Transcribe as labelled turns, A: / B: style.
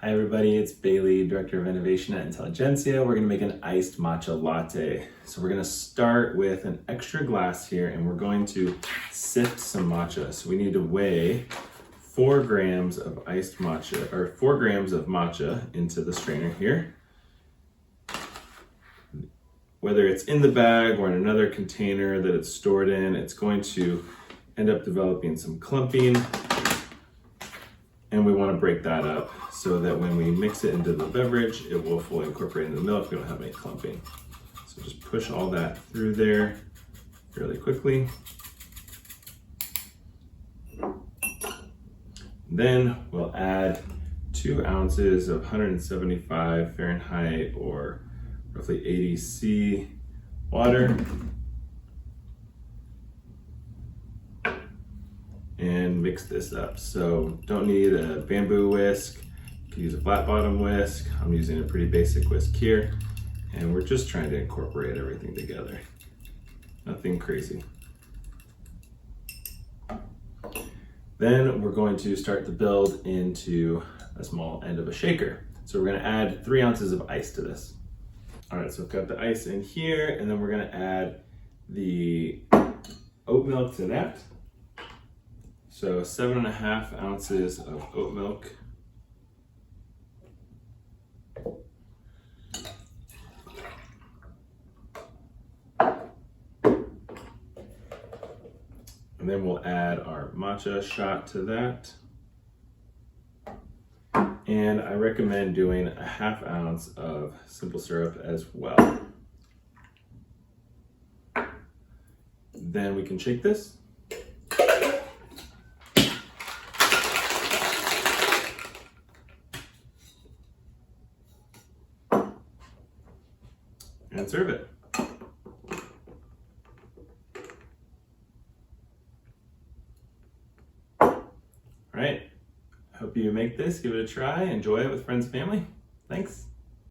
A: Hi everybody, it's Bailey, Director of Innovation at Intelligentsia. We're gonna make an iced matcha latte. So we're gonna start with an extra glass here and we're going to sift some matcha. So we need to weigh 4 grams of iced matcha, or 4 grams of matcha into the strainer here. Whether it's in the bag or in another container that it's stored in, it's going to end up developing some clumping. And we want to break that up so that when we mix it into the beverage, it will fully incorporate into the milk. We don't have any clumping. So just push all that through there fairly quickly. Then we'll add 2 ounces of 175 Fahrenheit or roughly 80 C water. And mix this up. So don't need a bamboo whisk. You can use a flat bottom whisk. I'm using a pretty basic whisk here. And we're just trying to incorporate everything together. Nothing crazy. Then we're going to start to build into a small end of a shaker. So we're gonna add 3 ounces of ice to this. All right, so I've got the ice in here, and then we're gonna add the oat milk to that. So 7.5 ounces of oat milk. And then we'll add our matcha shot to that. And I recommend doing 1/2 ounce of simple syrup as well. Then we can shake this. And serve it. All right, hope you make this, give it a try, enjoy it with friends and family. Thanks.